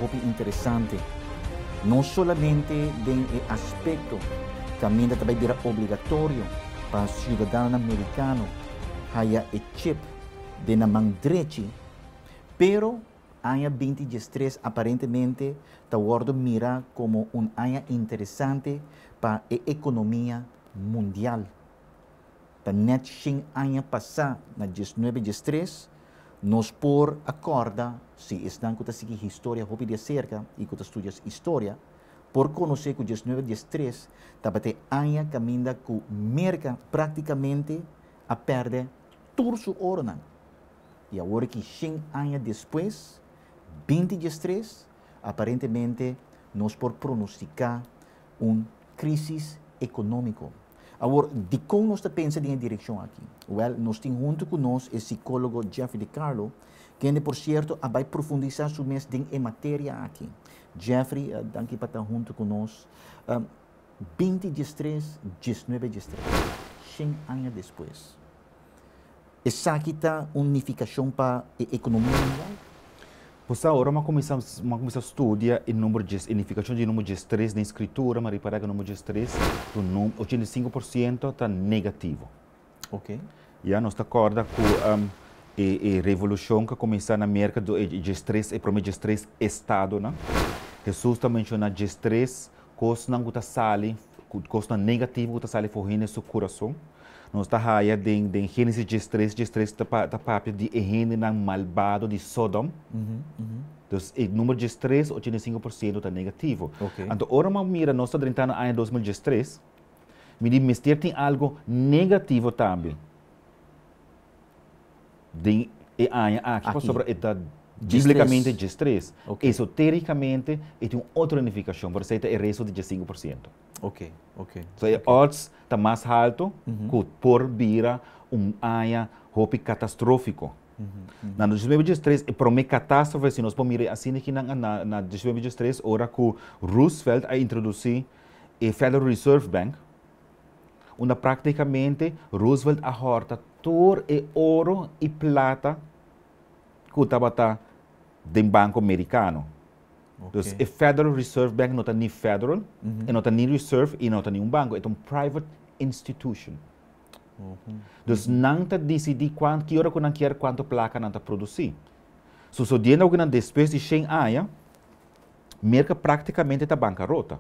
muy interesante. No solamente en el aspecto, también también era obligatorio para ciudadano americano haya el chip de la mano derecha, pero año 2023 aparentemente está mira como un año interesante para la economía mundial. Ta net sin año pasado, na 19-23, nos por acorda, si están que seguir historia, hopi de cerca, y que estudias historia, por conocer que 19-23, tabate año camina que merca prácticamente a perder todo su oro. Y ahora que 100 años después, 2023, aparentemente nos por pronosticar una crisis económica. Agora, de como nós pensamos em direção aqui? Well, nós temos junto conosco o psicólogo Jeffrey de Carlo, que, por certo, vai profundizar sobre em matéria aqui. Jeffrey, danke para estar junto conosco. 2023, 1923, 100 anos depois. Essa aqui está unificação para a economia mundial? Pois agora começamos a estudar a unificação de número de estresse na escritura, mas reparar que o número de estresse, 85% está negativo. Ok. E nós estamos acorda com a revolução que começou na América de estresse, o problema de estresse Estado, né? Jesus está mencionando de estresse, coisa não está sale, coisa negativo está sale forrindo seu coração. Nós estamos aí em Gênesis de estresse está Papia de errando na malvado de Sodom. Então, o número de estresse, 85% está negativo. Okay. Então, agora mira, nós estamos entrando em 2013, me diz que tem algo negativo também. De aqui, sobre biblicamente de estresse. Okay. Esotericamente, tem uma outra unificação, por isso é o resto de 5%. Ok, ok. Então, o odds está mais alto que por vir área catastrófico. Na 2023, para uma catástrofe, se nós podemos mirar assim aqui na 2023, hora que Roosevelt a introduzir o Federal Reserve Bank, onde praticamente Roosevelt a horta todo o ouro e plata que estava do banco americano. Então, o Federal Reserve Bank não está nem federal, não está nem reserve e não está nem banco, é private institution. Então, não está decidindo que hora que não quer quanto placa não está produzir. Se o dinheiro que não depois de 100 anos, merca praticamente está bancarrota.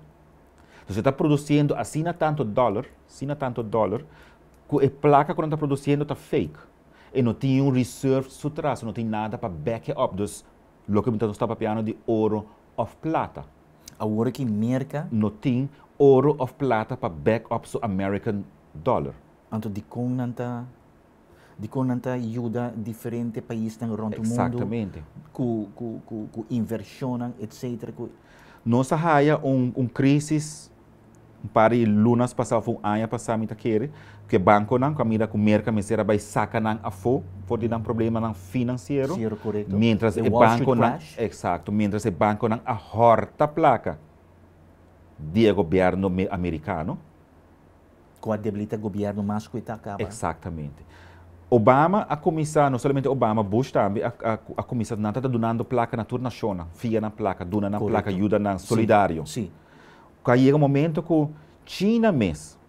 Então, você está produzindo assim tanto dólar, que a placa que não está produzindo está fake. E não tem reserve atrás, não tem nada para back up. Então, o que está papiando de ouro of plata. Agora que merca não tem ouro of plata para back up o American dollar. Então, de como não ajuda diferentes países no mundo. Exatamente. Com inversão, etc. Nós temos uma crise para lunas passado foi ano passado que banco não camina com merca mesera vai sacar não a fo por ter um problema não financeiro. Sim, correto. Mientras o banco não, exato, mientras o banco não a horta placa do governo americano. Com a debilita governo mais que está acaba. Exatamente. Obama a começar, não somente Obama, Bush também a começar não está donando placa na toda nação, fia na placa, dona na placa, ajuda na solidário. Sim. Aí chega um momento que China mesmo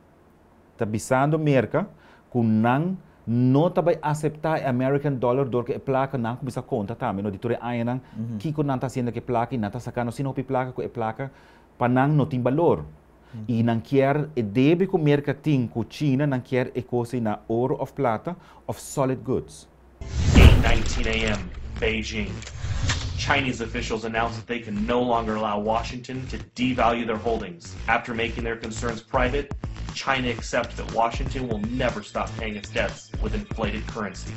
está bisando merca que não vai aceitar o American dollar porque a placa não começa a conta também. No ditore aí não que não está sendo que placa e não está sacando sino a placa que a placa para não tem valor. E não quer deve que merca tem com China não quer a coisa na ouro of plata of solid goods. 8:19 a.m. Beijing. Chinese officials announced that they can no longer allow Washington to devalue their holdings. After making their concerns private, China accepts that Washington will never stop paying its debts with inflated currency.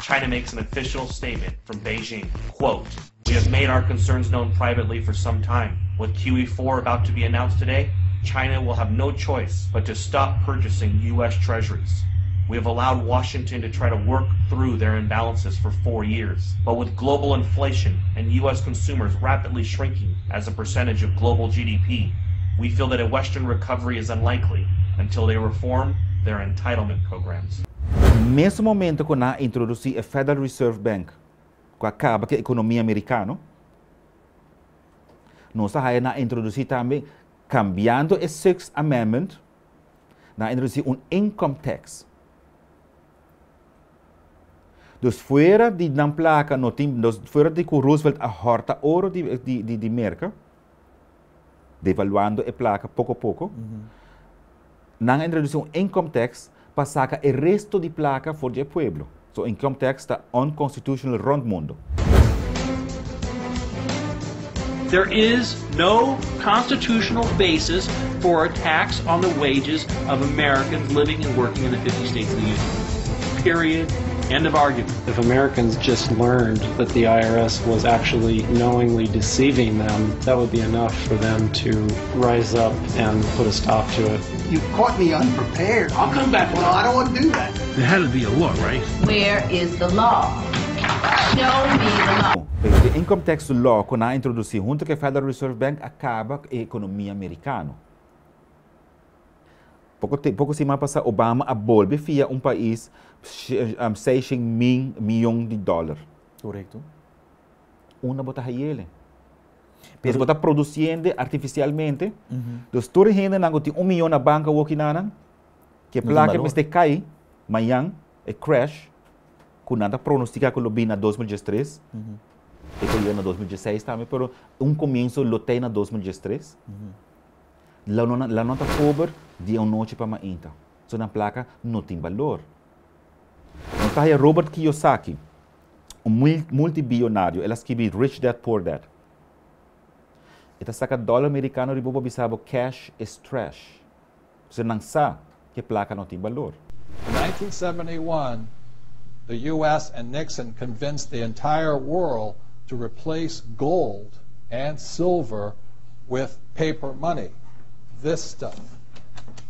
China makes an official statement from Beijing, quote, "We have made our concerns known privately for some time. With QE4 about to be announced today, China will have no choice but to stop purchasing U.S. treasuries. We have allowed Washington to try to work through their imbalances for 4 years. But with global inflation and U.S. consumers rapidly shrinking as a percentage of global GDP, we feel that a Western recovery is unlikely until they reform their entitlement programs." Nesse momento que nós introduzimos a Federal Reserve Bank, que acaba com a economia americana, nós vamos introduzir também, cambiando o Sixth Amendment, na introduzir income tax. Dus fora de não placa, fora de que Roosevelt a horta ouro de merca, devaluando a placa pouco a pouco, não introduzir income tax para sacar o resto de placa for o pueblo. So income tax está unconstitutional rond mundo. There is no constitutional basis for a tax on the wages of Americans living and working in the 50 states of the Union. Period. End of argument. If Americans just learned that the IRS was actually knowingly deceiving them, that would be enough for them to rise up and put a stop to it. You caught me unprepared. I'll come back. Well, I don't want to do that. There had to be a law, right? Where is the law? Show me the law. The income tax law, quando a introduzir junto com a Federal Reserve Bank, acaba com a economia americana. Pouco semana passada, Obama abolve via país 600 mil milhões de dólares. Correto. Uma bota ele. Mas bota produzindo artificialmente. Dos toda gente não tem 1 milhão na banca o que não, que placa mas te cai, amanhã é crash, com nada pronostica com o bem na 2013. E que na 2016 também, pero começo lotei na 2013. La nota cover de noite para mainta. So na placa não tem valor. Então está aí Robert Kiyosaki, multibilionário, ele escreveu Rich Dad Poor Dad. Ele saca dólar americano e bobo bisabo cash is trash. Você não sabe que placa não tem valor. In 1971, the U.S. and Nixon convinced the entire world to replace gold and silver with paper money. This stuff.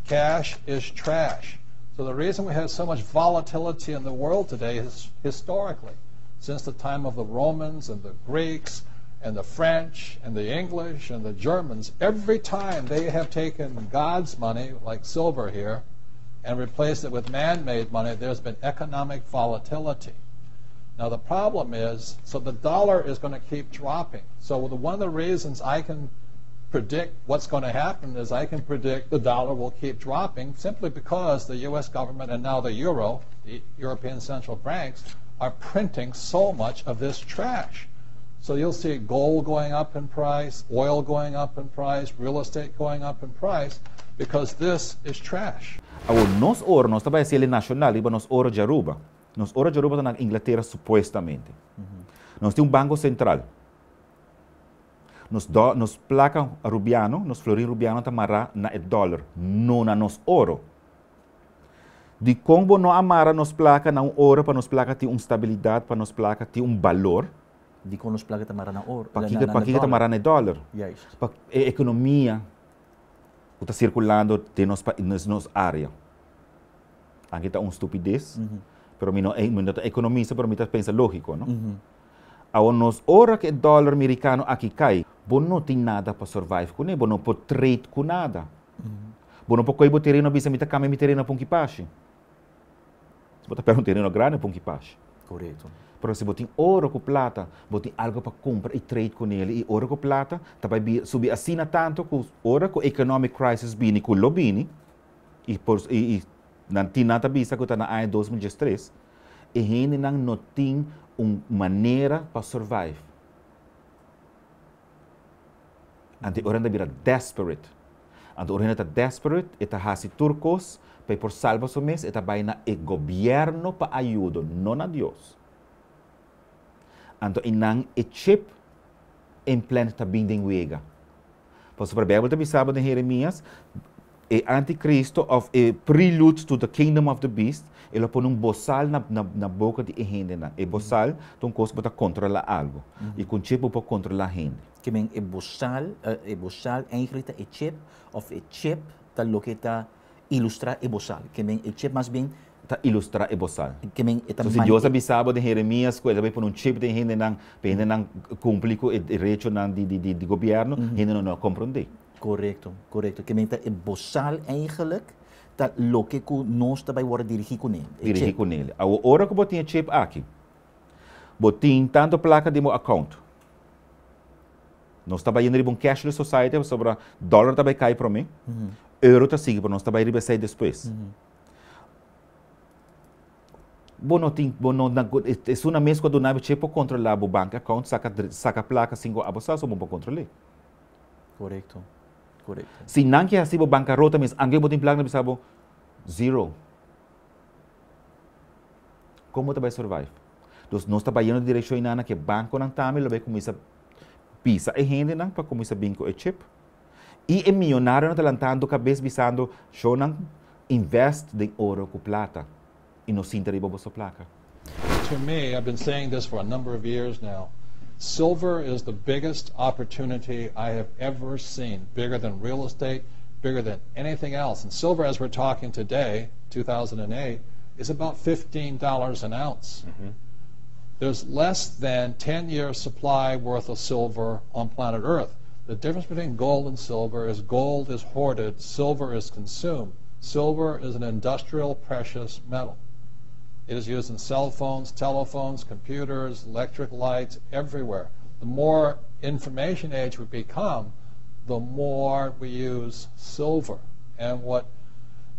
Cash is trash. So the reason we have so much volatility in the world today is historically, since the time of the Romans and the Greeks and the French and the English and the Germans, every time they have taken God's money, like silver here, and replaced it with man-made money, there's been economic volatility. Now the problem is, so the dollar is going to keep dropping. So one of the reasons I can predict what's going to happen is I can predict the dollar will keep dropping simply because the U.S. government and now the euro, the European central banks, are printing so much of this trash. So you'll see gold going up in price, oil going up in price, real estate going up in price, because this is trash. Nos ouro, nós estamos a nacional, e nos ouro de Aruba. Nos ouro de Aruba está na Inglaterra, supostamente. Nós temos banco central. Nos placa rubiano, nos florin rubiano tamara na dólar, não na nos ouro. De como não amara nos placa na ouro para nos placa ter estabilidade, para nos placa ter valor. De como nos placa tamara na ouro. Para que tamara na dólar. Para a economia está circulando de nos área. Aqui está estupidez, pero mim não é economista, pero mim está pensa lógico, não? Ao nos hora que o dólar americano aqui cai, você não tem nada para survive com ele, você não pode trade com nada. Você não pode comer o terreno, bisa mita kami mi terreno para um kipashi. Você pode pegar um terreno grande para um kipashi. Correto. Pero se você tem ouro com plata, você tem algo para comprar e trade com ele. E ouro com plata, vai subir assim tanto que ouro com economic crisis bini, com lobini, e não tem nada bisa que está na ano 2013, e gente não tem uma maneira para survive. Ante orang vira desperate. Ante orang está desperate, está hasi turcos, para por salvar su mes, está vai na o governo para ayuda, não a Deus. Ante inang e chip em plan está bem wega. Posso para Bíblia também sabe de Jeremias, e anticristo of a prelude to the kingdom of the beast, ele põe boçal na boca de gente na. E boçal, então coisa para controlar algo. E com chip para controlar gente. Que men e boçal eigenlijk e chip of e chip tal lo que está ilustrar e boçal. Que men e chip mais bem está ilustrar e boçal. Que men e se Deus avisava de Jeremias, ele vai pôr chip de gente não cumprir com o direito de governo, gente não compreende. Correcto. Que men e boçal eigenlijk dat lo que nós também vamos dirigir com ele. Dirigir com ele. A hora que você tem chip aqui, você tem tanto placa de meu account. Nós estamos indo para um cashless society, sobre dólar também cai para mim, euro está seguindo, nós estamos indo para depois. É uma mesma quando nós temos para controlar o banco account, saca placa 5 abosas, ou para controlar. Correto. Se não quer assim, o bancarrota, mas alguém botar em placa, nós zero. Como você vai survive? Então, nós estamos indo na direção que o banco não está, mas vai começar a pisar a gente para começar a bingo o chip. E o milionário não está levantando a cabeça, pensando, eu não investe em ouro com plata. E não sinta riba a placa. To me, I've been saying this for a number of years now. Silver is the biggest opportunity I have ever seen, bigger than real estate, bigger than anything else. And silver, as we're talking today, 2008, is about $15 an ounce. There's less than 10 years' supply worth of silver on planet Earth. The difference between gold and silver is gold is hoarded, silver is consumed. Silver is an industrial precious metal. It is used in cell phones, telephones, computers, electric lights, everywhere. The more information age we become, the more we use silver. And what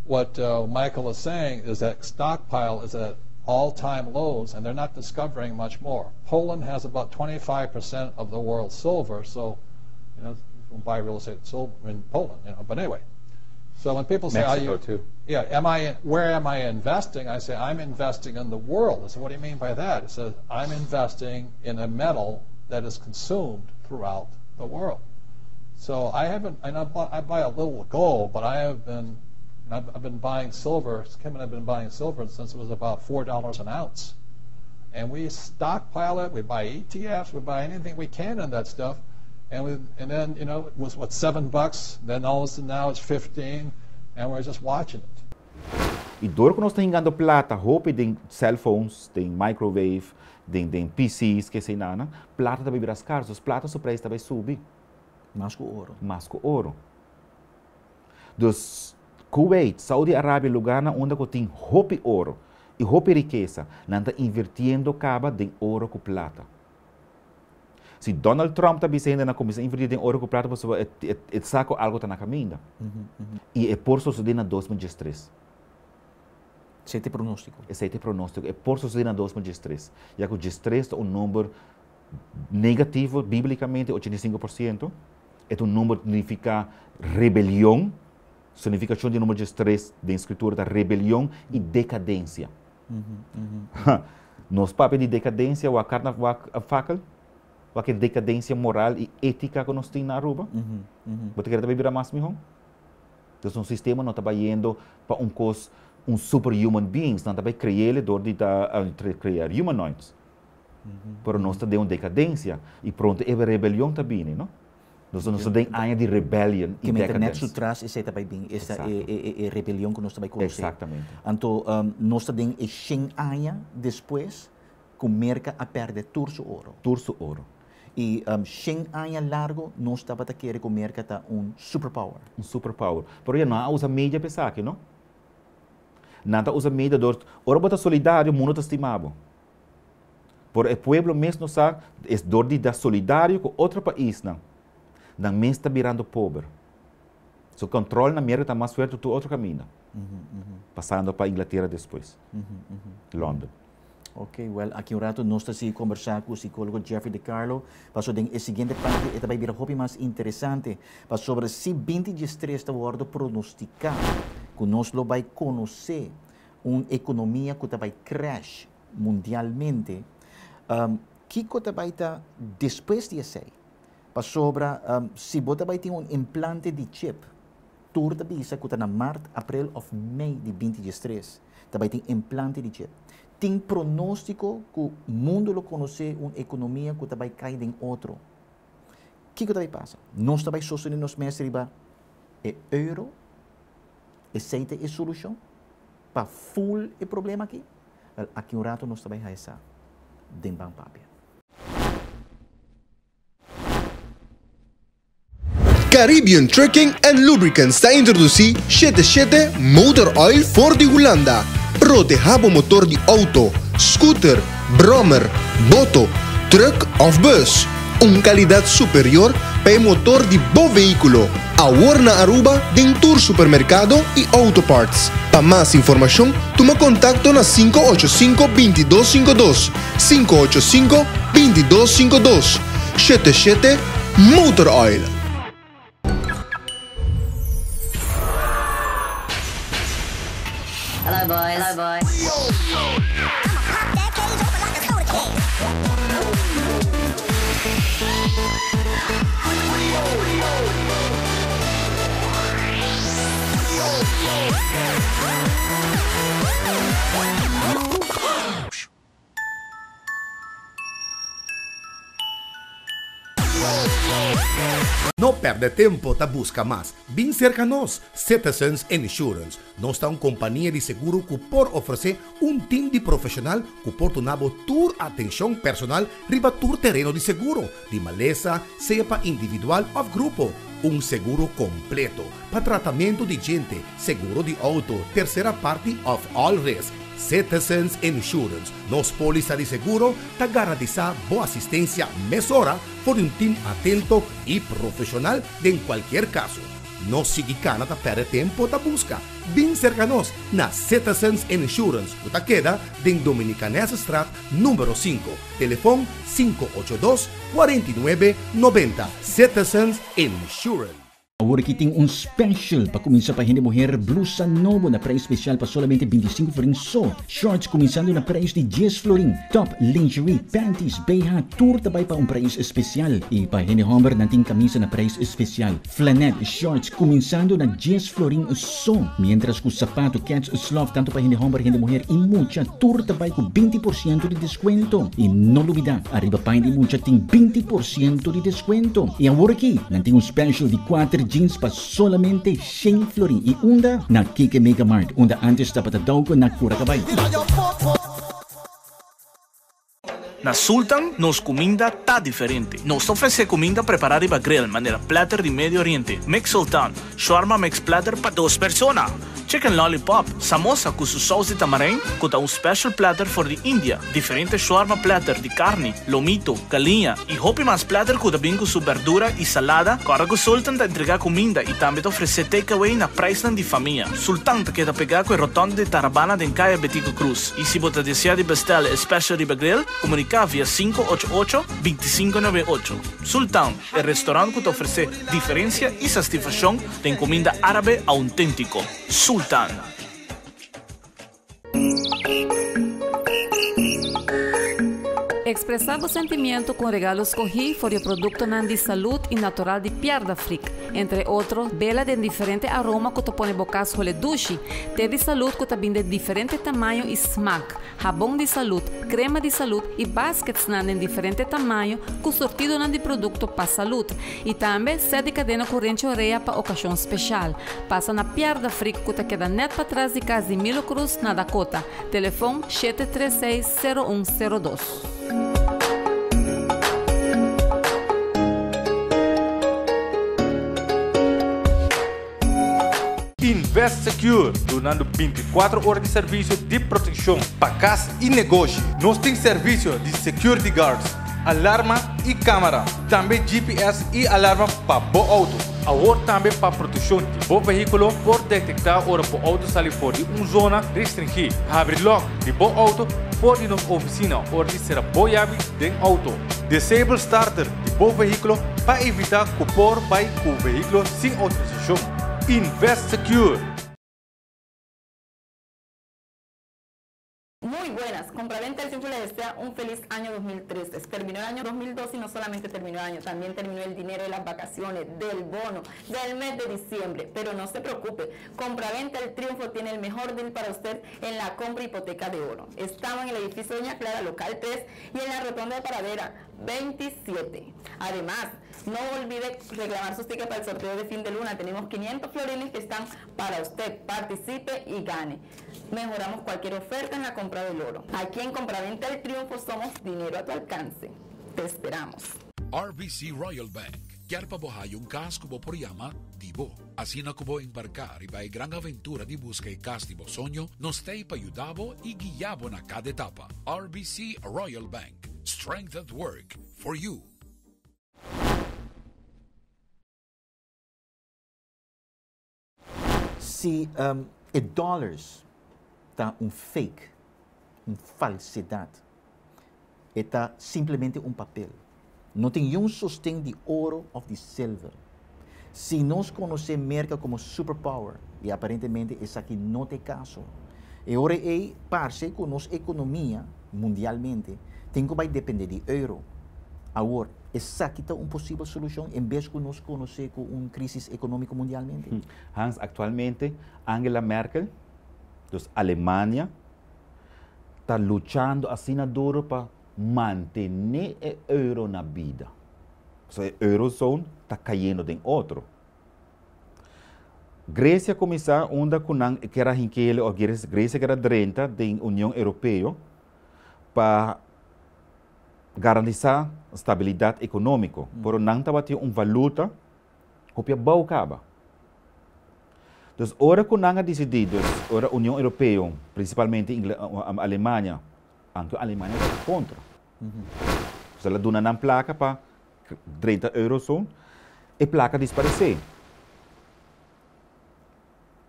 Michael is saying is that stockpile is at all-time lows, and they're not discovering much more. Poland has about 25% of the world's silver, so you can buy real estate in Poland. But anyway. So when people say, Mexico too. Yeah, where am I investing? I say, I'm investing in the world. I say, what do you mean by that? It says, I'm investing in a metal that is consumed throughout the world. So I buy a little gold, but I've been buying silver. Kim and I've been buying silver since it was about $4 an ounce. And we stockpile it, we buy ETFs, we buy anything we can in that stuff. And then, it was, $7? Then all of a sudden now it's 15, and we're just watching it. E dor que nós estamos ganhando plata, roupa de cell phones, de microwave, de PCs, que sei nada, plata também virar caro, os platas o preço também subir. Mais que ouro. Mais que ouro. Dos Kuwait, Saudi Arábia, lugar onde tem roupa e ouro e roupa e riqueza, não está invertindo caba de ouro com plata. Se Donald Trump está dizendo na comissão invertida em ouro com plata, é saco algo está na caminho. E é por suceder na 2013. Sete pronóstico. Sete pronóstico. É por suceder na 2013. Já que o 2013 é um número negativo, biblicamente, 85%. É um número que significa rebelião. Significação de número 2013 da escritura da rebelião e decadência. Nos papéis de decadência, o carna a faca, a decadência moral e ética que nós temos na Aruba. Você quer também virar mais melhor? Então, um sistema não está indo para um superhuman beings, não está criar ele de criar humanoids. Pero nós está uma decadência e pronto, é rebelião também, não? Nós temos área de rebellion e decadência. Que nexo traz esse também bem, essa é rebelião que nós também conhecemos. Exatamente. Então, nós temos a 100 anos depois que o mercado a perder turso ouro. Turso ouro. E 100 anos largo, nós estamos a querer que o mercado está superpower. Superpower. Pero já não usa mídia para isso aqui, não? Não usa mídia, ora bota solidário, o mundo está estimado. Por o povo mesmo sabe, é dor de dar solidário com outro país, não. Não mesmo está virando pobre. O controle na América está mais forte do que outro caminho. Passando para a Inglaterra depois. Londres. Ok, aqui um rato nós estamos conversar com o psicólogo Jeffrey De Carlo para a seguinte parte, também vira um mais interessante, para sobre se 23 está sendo pronosticado, que nós vai conhecer uma economia que vai crash mundialmente, que vai estar depois de isso? Para sobre se você vai ter um implante de chip, toda visa que está na março, abril ou maio de 23, vai ter implante de chip. Tem pronóstico que o mundo lo conhece uma economia que vai cair em outro. O que vai passar? Nós vai sostener nos meses riba é euro, aceita a solução para full o problema aqui. Aqui um rato nós vai realizar em Banco Papia. Caribbean Trucking and Lubricants está a introduzir 77 Motor Oil for de Holanda. Protejabo motor de auto, scooter, brommer, boto, truck of bus. Una calidad superior para el motor de bom vehículo. Ahora na Aruba, den Tour Supermercado y Autoparts. Para más información, toma contacto na 585-2252. 585-2252. 77 Motor Oil. Hello, boys. Hello, boys. No perde tempo, ta busca mais. Vem cerca nós, Citizens Insurance. Nós está uma companhia de seguro que por oferecer time de profissional que por tornar tour atenção personal riba tour terreno de seguro, de maleza, seja para individual ou grupo. Seguro completo para tratamento de gente, seguro de auto, terceira parte of all risk. Citizens Insurance. Nos póliza de seguro te garantiza boa assistência mesora por time atento e profissional em qualquer caso. Nos sigue cana ta perde tempo ta busca. Vem cerca nós na Citizens Insurance, que queda em Dominicanesa Street, número 5. Telefone 582-4990. Citizens Insurance. Agora aqui tem special para começar para a mulher blusa novo na preço especial para solamente 25 florins só. Shorts começando na preço de 10 florins. Top, lingerie, panties, BH, tour também para preço especial. E para a homem não tem camisa na preço especial. Flanelle, shorts começando na 10 florins só. Mientras que o sapato, cats, sloth, tanto para a homem e mulher e mucha, tour também com 20% de desconto. E não olvidar, arriba para a mucha tem 20% de desconto. E agora aqui, não tem special de 4 jeans para solamente 100 florin e unda na Kike Mega Mart, onde antes estava tadauco na Curacabay. Na Sultan, nos comida tá diferente. Nos oferece comida preparada para grill, maneira platter de Medio Oriente. Mix Sultan, shawarma mix platter para 2 personas. Chicken lollipop, samosa com sauce de tamarind, com special platter for the India. Diferente shawarma platter de carne, lomito, galinha e hopi mas platter com bingo su verdura e salada. Agora que Sultan te entrega comida e também te oferece takeaway na price de família. Sultan te queda pegar com a rotonda de Tarabana de Caia Betico Cruz. E se você deseja de bestel special riba grill, comunica via 588-2598. Sultan, el restaurante que te ofrece diferencia y satisfacción de comida árabe auténtico. Sultan. Expressar o sentimento com regalos Cogi for o produto de saúde e natural de Pierre d'Afrique. Entre outros, bela de diferente aroma que te põe bocas role dushi, té de saúde que te vende de diferente tamanho e smack, jabón de saúde, crema de saúde e baskets de diferente tamanho com sortido de produto para saúde. E também set de cadena corrente orelha para ocasião especial. Passa na Pierre d'Afrique que te queda net para trás de casa de Milo Cruz, na Dakota. Telefone 736-0102. Invest Secure, donando 24 horas de serviço de proteção para casa e negócio. Nós temos serviço de security guards, alarma e câmera, também GPS e alarma para bom auto. Agora também para proteção de bom veículo por detectar hora o auto sair fora de uma zona restringida. Abrir lock de bom auto por de nossa oficina hora de ser boa chave de auto. Disable starter de bom veículo para evitar que por vai com o veículo sem autorização. Invest Secure. Muy buenas, Compraventa El Triunfo les desea un feliz año 2013. Terminó el año 2012 y no solamente terminó el año, también terminó el dinero de las vacaciones, del bono, del mes de diciembre. Pero no se preocupe, Compraventa El Triunfo tiene el mejor deal para usted en la compra hipoteca de oro. Estamos en el edificio Doña Clara, local 3 y en la rotonda de Paradera 27. Además, no olvide reclamar sus tickets para el sorteo de fin de luna. Tenemos 500 florines que están para usted. Participe y gane. Mejoramos cualquier oferta en la compra del oro. Aquí en Compraventa El Triunfo somos dinero a tu alcance. Te esperamos. RBC Royal Bank. Quer pabuhayong kas kubo poriyama, dibo. Así na kubo embarcar iba a gran aventura de busca y castigo sonho, nos te payudabo y guiabo na cada etapa. RBC Royal Bank. Strength at work for you. se dólares está fake, falsidade, está simplesmente papel. Não tem sustento de ouro ou de silver. Se nós conhecemos merca como superpower, e aparentemente isso aqui não tem caso, e agora parte com nossa economia mundialmente, tem que depender de euro. Agora, essa aqui é uma possível solução em vez de nós conhecer com uma crise econômica mundialmente? Hans, atualmente, Angela Merkel, dos Alemanha, está lutando assim duro para manter o euro na vida. So, a eurozone está caindo em outro. Grécia começou onde que era hinquele, ou Grécia que era dentro da União Europeia para garantir estabilidade econômica. Pero não estava tendo uma valuta que bom acaba. Então, ora que não decidido, ora a União Europeia, principalmente a Alemanha, aunque a Alemanha está contra. Então, ela dona uma placa para 30 euros e a placa desaparecer.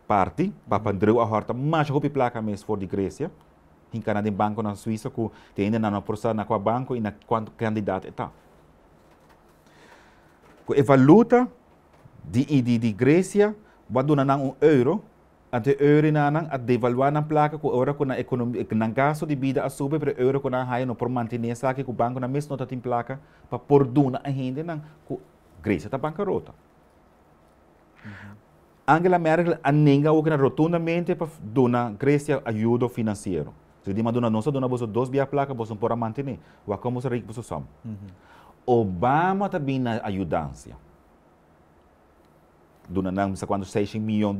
Parte, para Pandreu a horta, mais a placa mesmo for de Grécia, em Canadá, em banco na Suíça, que tem ainda na processa na banco e na quanto candidato está. A valuta de Grécia vai donar euro, até euro a devaluar na placa, que ora com a economia, que não gasto de vida a subir, mas euro com a raia não por manter essa que o banco na mesma nota tem placa para por donar a gente não, que Grécia está bancarrota. Angela Merkel anega rotundamente para donar Grécia ajuda financeira. Se diz, dona nossa dona você dois via placa você pode manter, ou como você rico você som. Obama também na ajudância. Dona não sei quando $6 milhões,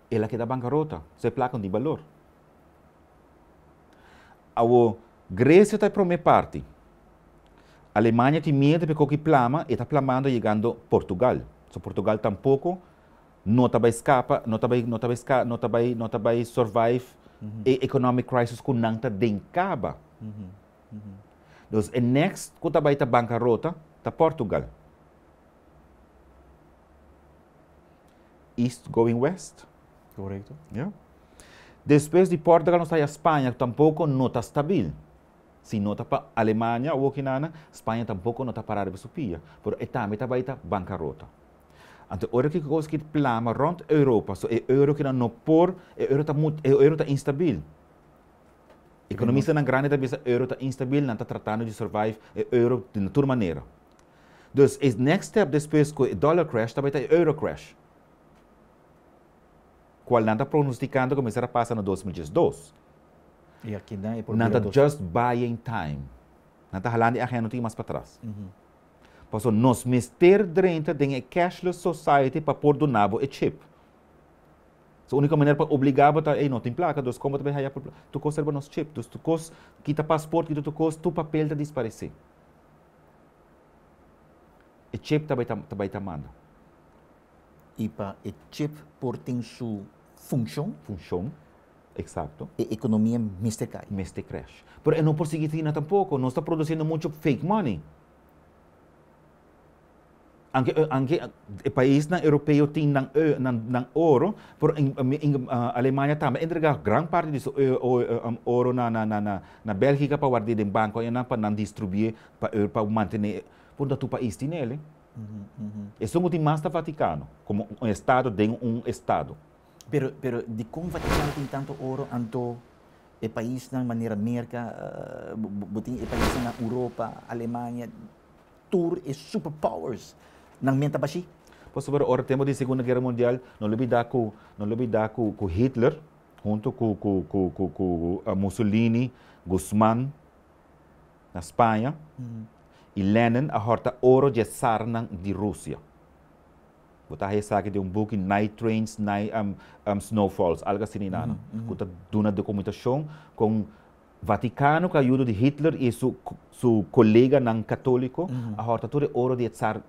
ela queda bancarrota, se placa de valor. A Grécia está para minha parte. A Alemanha tem medo porque qualquer plama e está plamando chegando Portugal. So Portugal tampouco não vai escapar, não vai survive a economic crisis que não está dentro caba. Então, o next que vai estar bancarrota está Portugal. East going west. Correto. Yeah. Depois de Portugal não está a Espanha, tampouco não está estável. Se não está para a Alemanha ou que nada, Espanha tampouco não está para a subia. Mas também vai estar bancarrota. Então, ora que coisa que plama rond Europa, so é euro que não por, o euro está instável. Economista na grande também o euro está instável, não está tratando de survive o euro de toda maneira. Então, o next step depois que o dollar crash, também está o euro crash. Qual não está pronosticando começar a passar no 2012. E aqui não é por não está just buying time. Não está falando de a não tem mais para trás. Porque nós meter dentro de uma cashless society para pôr do nabo e chip. A única maneira para obrigar é não tem placa, dos como também há tu conserva nos chip, tu quita passaporte, tu tu papel de desaparecer. E chip também tá manda. E para o chip por tem sua função, exato. A economia mister cai. Mister crash. Mas não por seguir tampouco, não está produzindo muito fake money. Anche o país europeu tem ouro, mas a Alemanha também entrega grande parte desse ouro na Bélgica para guardar em banco e para não distribuir para manter por o país tem ele. E somos de mais do Vaticano, como um estado dentro de um estado. Pero de como o Vaticano tem tanto ouro, anto o país na maneira América, o país na Europa, Alemanha, tour e superpowers. Nang menta ba siya? Pois sobre o tempo da Segunda Guerra Mundial, não libidar com Hitler, junto com Mussolini, Guzmán, na Espanha, e Lenin, a horta ouro de sarna de Rússia. Você aí sabe de book Night Trains, Snowfalls, algo assim, não. Você dá uma documentação com Vaticano, que ajuda de Hitler e seu colega não católico, a horta toda ouro de tsar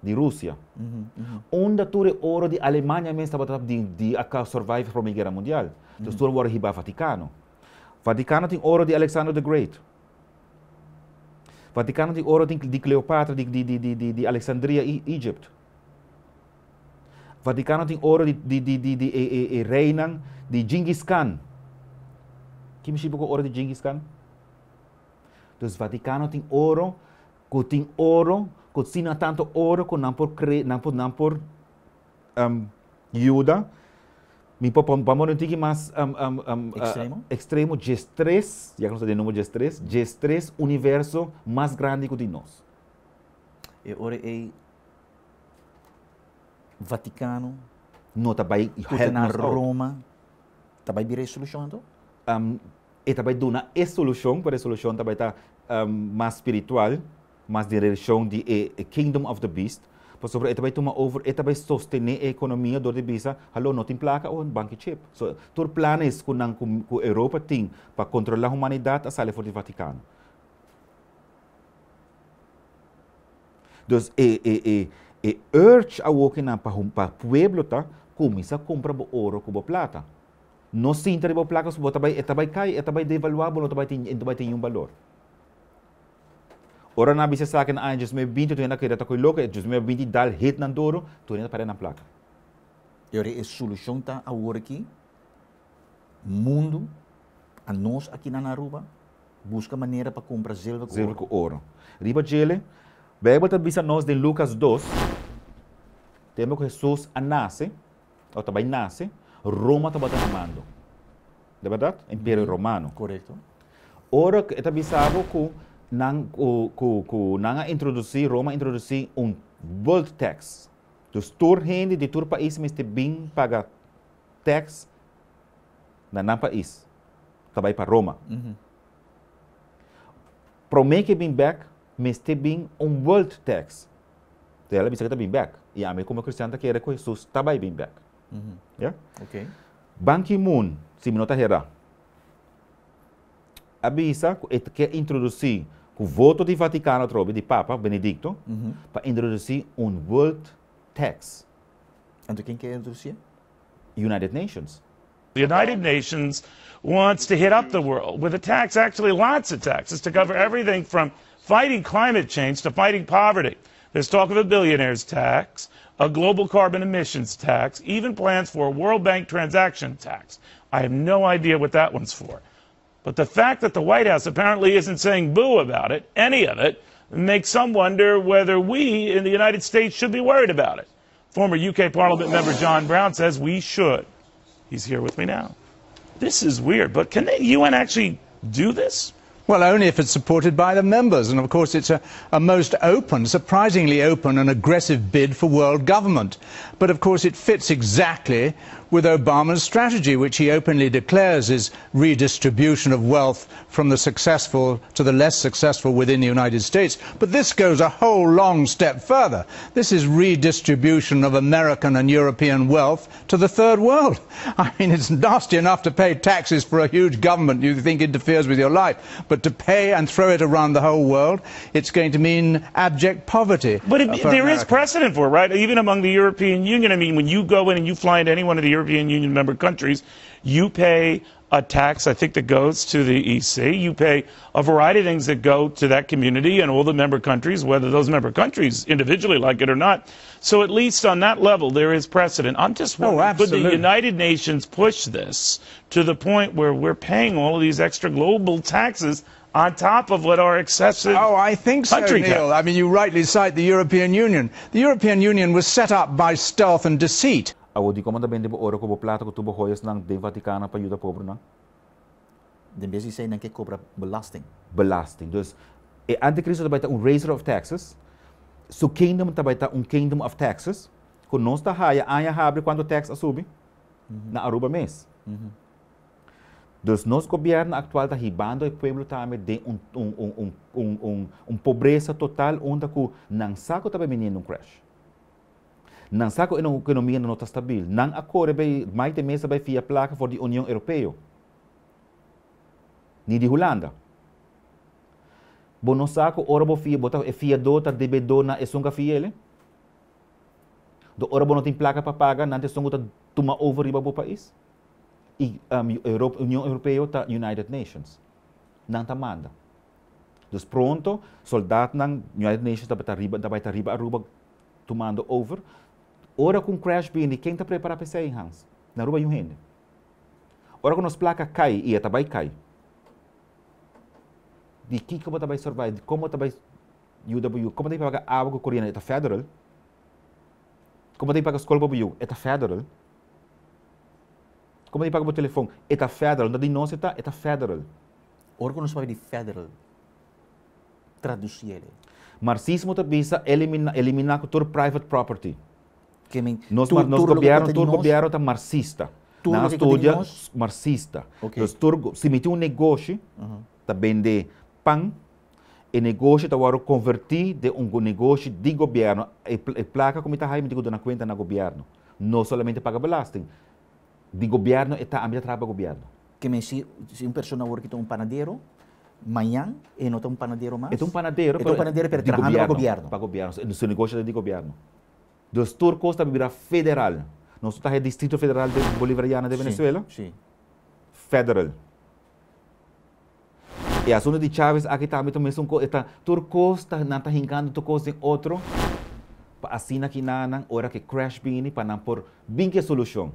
de Rússia. Onde tudo ouro de Alemanha mesmo estava de survive para a Guerra Mundial. Então, tudo ouro riba Vaticano. Vaticano tem ouro de Alexander the Great. Vaticano tem ouro de Cleopatra, de Alexandria, Egito. Vaticano tem ouro de reina de Genghis Khan. Que me chama com ouro de Genghis Khan? Então, Vaticano tem ouro, que tinha tanto ouro que não por ajuda. Vamos não ter mais extremo, G3, já que não sei o número G3, universo mais grande que de nós. E ora é Vaticano, não também na Roma, também virei solução então? E também dona a solução, para a solução também está mais espiritual, mais direção de Kingdom of the Beast. Por sobre e também toma over, e também sostener a economia do de bisa, halo não tem placa ou banco chip. So, tur planos que a Europa tem para controlar a humanidade, a sala for de Vaticano. Dus urge a walking na para pueblo tá, começa a comprar ouro com plata. Não se interessa a placa, so também cai, também devaluável, também tem valor. Ora na bisa sa akin ay just may 20 tu na kaya ta ko loka just may 20 dal hit nan doro tu na para na placa. E ora a solução tá agora aqui mundo a nós aqui na Aruba busca maneira para comprar silva com ouro. Riba jele, Bible ta bisa nós de Lucas 2. Temos que Jesus nasce, ou também nasce, Roma tá batendo mando. De verdade? Império Romano. Correto. Ora eta bisabo ko Roma introduzir world tax. Dus tur gente de tur país meste bem paga tax na país. Também para Roma. Promete bem back meste bem world tax. Então ela bisa bem back. E a mim como cristão tá querer com Jesus também bem back. Yeah? Okay. Ban Ki-moon, se me nota hera. Avisa que introduzir o voto do Vaticano, de Papa Benedicto, para introduzir world tax. E quem quer introduzir? United Nations. The United Nations wants to hit up the world with a tax, actually lots of taxes, to cover everything from fighting climate change to fighting poverty. There's talk of a billionaire's tax, a global carbon emissions tax, even plans for a World Bank transaction tax. I have no idea what that one's for. But the fact that the White House apparently isn't saying boo about it, any of it, makes some wonder whether we in the United States should be worried about it. Former UK Parliament member John Brown says we should. He's here with me now. This is weird, but can the UN actually do this? Well, only if it's supported by the members. And of course, it's a most open, surprisingly open and aggressive bid for world government. But of course, it fits exactly with Obama's strategy, which he openly declares is redistribution of wealth from the successful to the less successful within the United States. But this goes a whole long step further. This is redistribution of American and European wealth to the third world. I mean, it's nasty enough to pay taxes for a huge government you think interferes with your life, but to pay and throw it around the whole world, it's going to mean abject poverty. But there is precedent for it, right? Even among the European Union. I mean, when you go in and you fly into any one of the European Union member countries, you pay a tax, I think, that goes to the EC. You pay a variety of things that go to that community and all the member countries, whether those member countries individually like it or not. So at least on that level, there is precedent. I'm just wondering, could the United Nations push this to the point where we're paying all of these extra global taxes on top of what are excessive I think so, country Neil. I mean, you rightly cite the European Union. The European Union was set up by stealth and deceit. Di comandamento de ouro como plata que tubo hoias nang de Vaticano para ajuda pobre não. De besi sei que cobra belasting. Belasting. Dus e anticristo também tá raiser of taxes. So kingdom também tá kingdom of taxes. Que nós tá haia abre quando tax sube na Aruba mês. Dus nosso governo atual está ribando o povo também de pobreza total onde que não saco também menino crash. Não saco a economia não está estável. Não acorda bem mais de mês vai via placa for a União Europeia. Nem de Holanda. Bom não saco ora bo fia bota fia dota debe dona e songa fiele. Do ora bo não tem placa para pagar, não tem songa toma over riba bo país. E União Europeia tá United Nations. Não tá manda. Dus pronto, soldado na United Nations tá riba Aruba tomando over. Ora com crash bini, quem está preparado para sair, Hans? Na rua yung gente. Ora quando as placas cai, e ela vai cair. De que como ela vai survive? Como ela vai UW? Como ela vai pagar água corrente? É federal. Como ela vai pagar escola para o é federal. Como ela vai pagar o telefone? É federal. Não não se é federal. Ora quando se fala de federal, traduzir ele. Marxismo visa eliminar todo private property. Nos governo está marxista. Na história marxista. Se meter um negócio, está vender pão, e negócio está agora convertir de um negócio de governo. E placa como está aí, me digo, na conta na governo. Não somente paga belasting. De governo está a minha trabalho governo. Que se uma pessoa work um panadeiro, amanhã e não tem um panadeiro mais. É um panadeiro, para trabalhar no governo. Para o governo, no seu negócio de governo. Dos turcos está virar federal. Nós estamos no Distrito Federal Bolivariano de Venezuela. Sim. Federal. E a zona de Chávez aqui também está turcos está hincando turcos em outro. Assim aqui na hora que crash bini para não por bem que solução.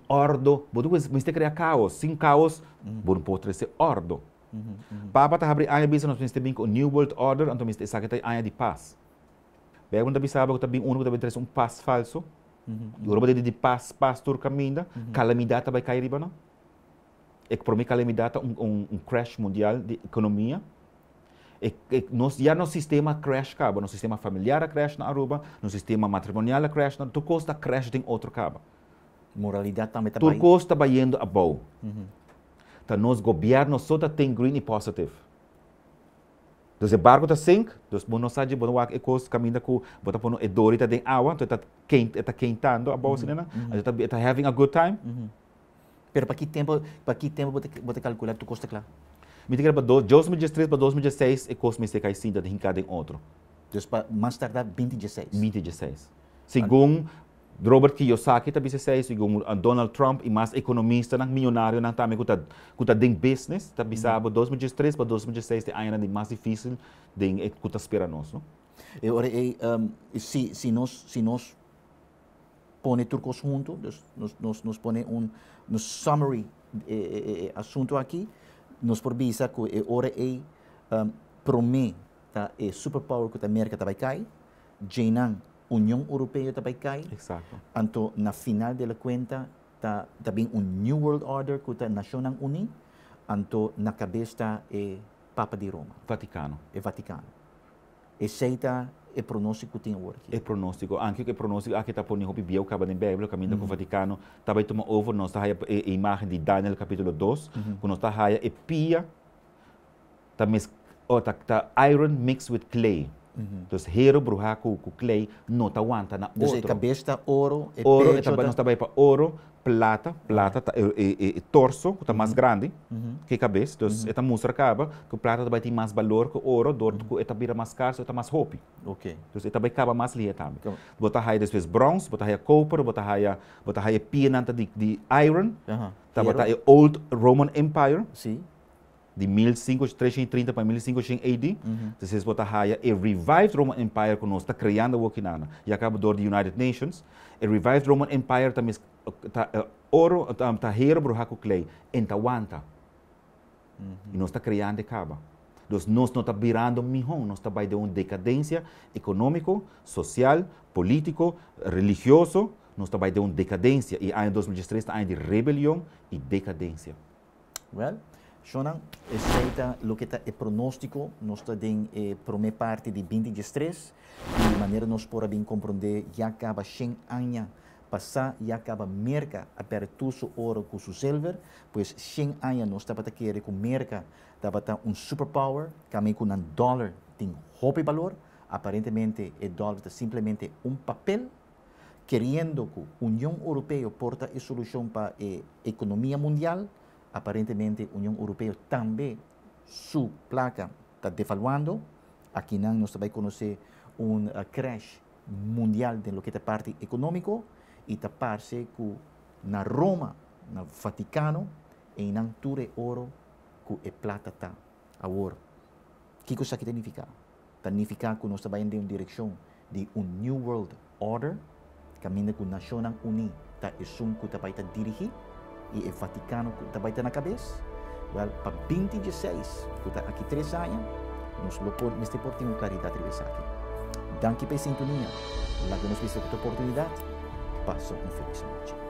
Ordo, você cria caos, sem caos, você pode ser ordo. Papa está abrindo a bisa nós temos um New World Order, então nós temos que ter de paz. Bem, quando você sabe que também tem um paz falso, Europa de paz tur caminha, calamidade vai cair riba não? É que para mim calamidade crash mundial de economia. Nós já no sistema crash cabo, no sistema familiar crash na Aruba, no sistema matrimonial crash, na tu costa crash tem outro cabo. Moralidade também está bem. Tudo está indo a boa. Então, nos governos só tem green e positive. Então, o barco está sink, então, não sabe, não há ecos caminho com, bota por um edorita de água, então está quentando a boa, está having a good time. Pero para que tempo você calcular tu custa claro? Me diga para 2013 para 2016 ecos me se cai sim de hincada em outro. Então, para mais tardar 2016. 2016. Segundo Robert Kiyosaki também se segundo Donald Trump e mais economista, milionário, também que está em business, também sabe 2013 para 2016 é ainda mais difícil de que esperar nós, não? Se nós põe turcos juntos, nos põe summary assunto aqui, nos por visa que ora promete a superpower que a América vai cair, Jinan União Europeia também cai. Exato. Então, na final da conta, também New World Order que a Nação Unida. Então, na cabeça é Papa de Roma. Vaticano. É Vaticano. Aceita o pronóstico que tem agora. É pronóstico. Anche que pronóstico, aqui está pondo o Bíblia, acaba de Bíblia, caminho com o Vaticano. Também toma over, nós está a imagem de Daniel, capítulo 2. Quando nós está a pia, está iron mixed with clay. Então, hero bruxa com clay não está aguenta na outro. Então, cabeça ouro, ouro nós está para ouro, plata torso que está mais grande que cabeça. Então, esta mostra acaba que o plata vai ter mais valor que o ouro, que esta vira mais caro, está mais roupa. Ok. Então, esta vai acabar mais linha também. Bota aí depois bronze, bota aí copper, bota aí pia de iron, bota aí old Roman Empire. Sim. De 1530 para 1500 AD, vocês botam a revived Roman Empire que nós está criando o que nada. E acaba do United Nations, a revived Roman Empire também está ouro, está hero bruxaco clay, entawanta. E nós está criando acaba. Nós não está virando mijão, nós está vai de uma decadência econômico, social, político, religioso, nós está vai de uma decadência e em 2013 está de rebelião e decadência. Well, Shonan, aceita o que é pronóstico, nós também primeira parte de 2013, de maneira nós podemos compreender já acaba 100 anos passar e acaba merca a perder o ouro com o silver, pois 100 anos nós estamos a querer com merca, estava um superpower, também com um dólar tem roupa valor, aparentemente o dólar é simplesmente um papel, querendo que a União Europeia porta a solução para a economia mundial. Aparentemente, a União Europeia também, sua placa está devaluando. Aqui nós também conhecemos crash mundial no que é parte econômico e está parece que na Roma, no Vaticano, em não tudo ouro que é plata está a ouro. O que significa? Significa que nós estamos indo em direção de New World Order, caminda com Naciones Unidas, tá esum que vai estar dirigir e o Vaticano que vai estar na cabeça. Well, para 2016, que está aqui 3 anos, nós temos claridade de aqui. Danke pela sintonia. Lá que nós vimos esta oportunidade, passo feliz noite.